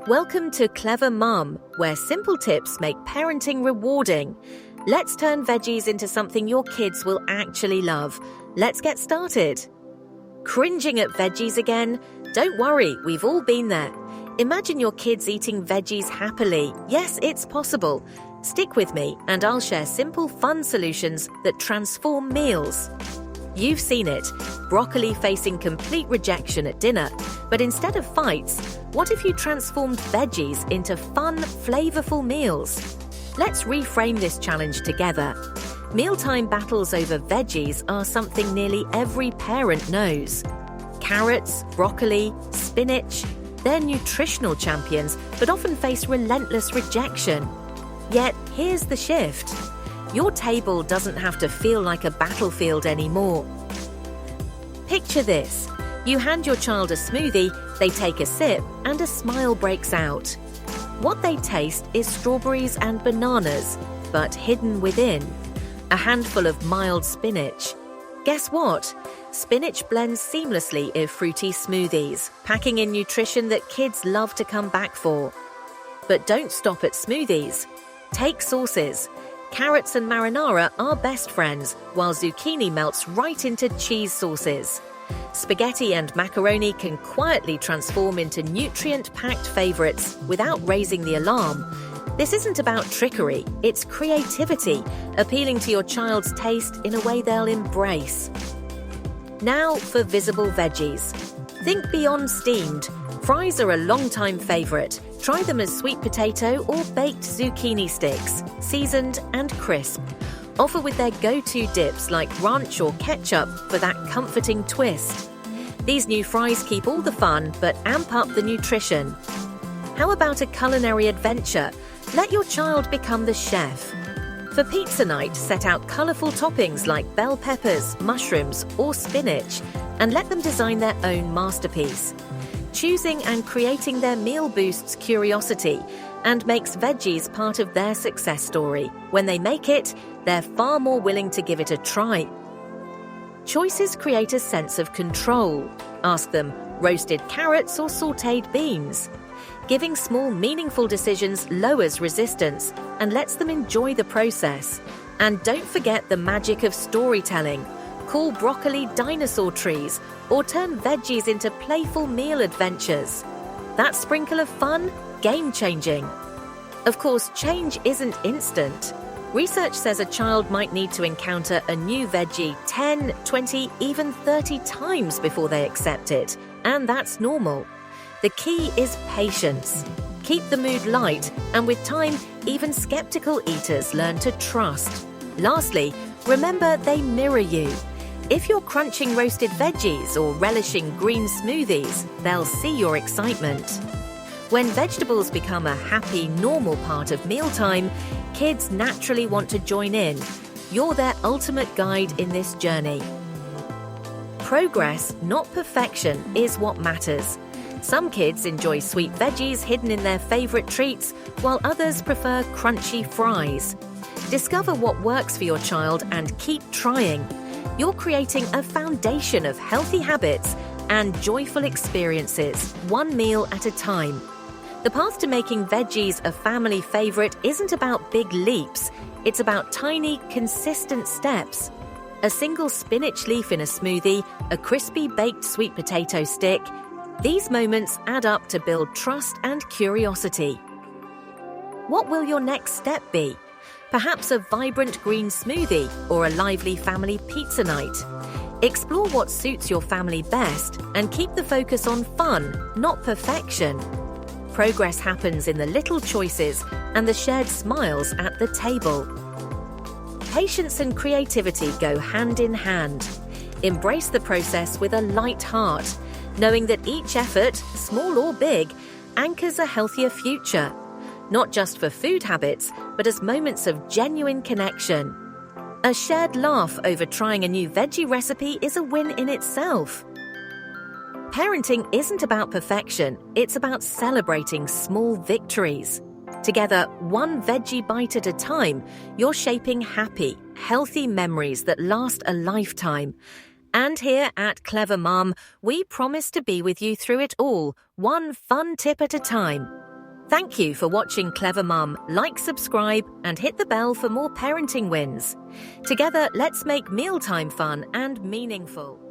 Welcome to Clever Mum, where simple tips make parenting rewarding. Let's turn veggies into something your kids will actually love. Let's get started. Cringing at veggies again? Don't worry, we've all been there. Imagine your kids eating veggies happily. Yes, it's possible. Stick with me and I'll share simple, fun solutions that transform meals. You've seen it, broccoli facing complete rejection at dinner. But instead of fights, what if you transformed veggies into fun, flavorful meals? Let's reframe this challenge together. Mealtime battles over veggies are something nearly every parent knows. Carrots, broccoli, spinach, they're nutritional champions, but often face relentless rejection. Yet, here's the shift. Your table doesn't have to feel like a battlefield anymore. Picture this. You hand your child a smoothie, they take a sip, and a smile breaks out. What they taste is strawberries and bananas, but hidden within, a handful of mild spinach. Guess what? Spinach blends seamlessly in fruity smoothies, packing in nutrition that kids love to come back for. But don't stop at smoothies. Take sauces. Carrots and marinara are best friends, while zucchini melts right into cheese sauces. Spaghetti and macaroni can quietly transform into nutrient-packed favorites without raising the alarm. This isn't about trickery, it's creativity, appealing to your child's taste in a way they'll embrace. Now for visible veggies. Think beyond steamed. Fries are a long-time favorite. Try them as sweet potato or baked zucchini sticks, seasoned and crisp. Offer with their go-to dips like ranch or ketchup for that comforting twist. These new fries keep all the fun but amp up the nutrition. How about a culinary adventure? Let your child become the chef. For pizza night, set out colourful toppings like bell peppers, mushrooms or spinach and let them design their own masterpiece. Choosing and creating their meal boosts curiosity and makes veggies part of their success story. When they make it, they're far more willing to give it a try. Choices create a sense of control. Ask them, roasted carrots or sautéed beans? Giving small, meaningful decisions lowers resistance and lets them enjoy the process. And don't forget the magic of storytelling. Call broccoli dinosaur trees or turn veggies into playful meal adventures. That sprinkle of fun, game-changing. Of course, change isn't instant. Research says a child might need to encounter a new veggie 10, 20, even 30 times before they accept it, and that's normal. The key is patience. Keep the mood light, and with time, even skeptical eaters learn to trust. Lastly, remember they mirror you. If you're crunching roasted veggies or relishing green smoothies, they'll see your excitement. When vegetables become a happy, normal part of mealtime, kids naturally want to join in. You're their ultimate guide in this journey. Progress, not perfection, is what matters. Some kids enjoy sweet veggies hidden in their favorite treats, while others prefer crunchy fries. Discover what works for your child and keep trying. You're creating a foundation of healthy habits and joyful experiences, one meal at a time. The path to making veggies a family favorite isn't about big leaps. It's about tiny, consistent steps. A single spinach leaf in a smoothie, a crispy baked sweet potato stick. These moments add up to build trust and curiosity. What will your next step be? Perhaps a vibrant green smoothie or a lively family pizza night. Explore what suits your family best and keep the focus on fun, not perfection. Progress happens in the little choices and the shared smiles at the table. Patience and creativity go hand in hand. Embrace the process with a light heart, knowing that each effort, small or big, anchors a healthier future. Not just for food habits, but as moments of genuine connection. A shared laugh over trying a new veggie recipe is a win in itself. Parenting isn't about perfection, it's about celebrating small victories. Together, one veggie bite at a time, you're shaping happy, healthy memories that last a lifetime. And here at Clever Mum, we promise to be with you through it all, one fun tip at a time. Thank you for watching Clever Mum. Like, subscribe, and hit the bell for more parenting wins. Together, let's make mealtime fun and meaningful.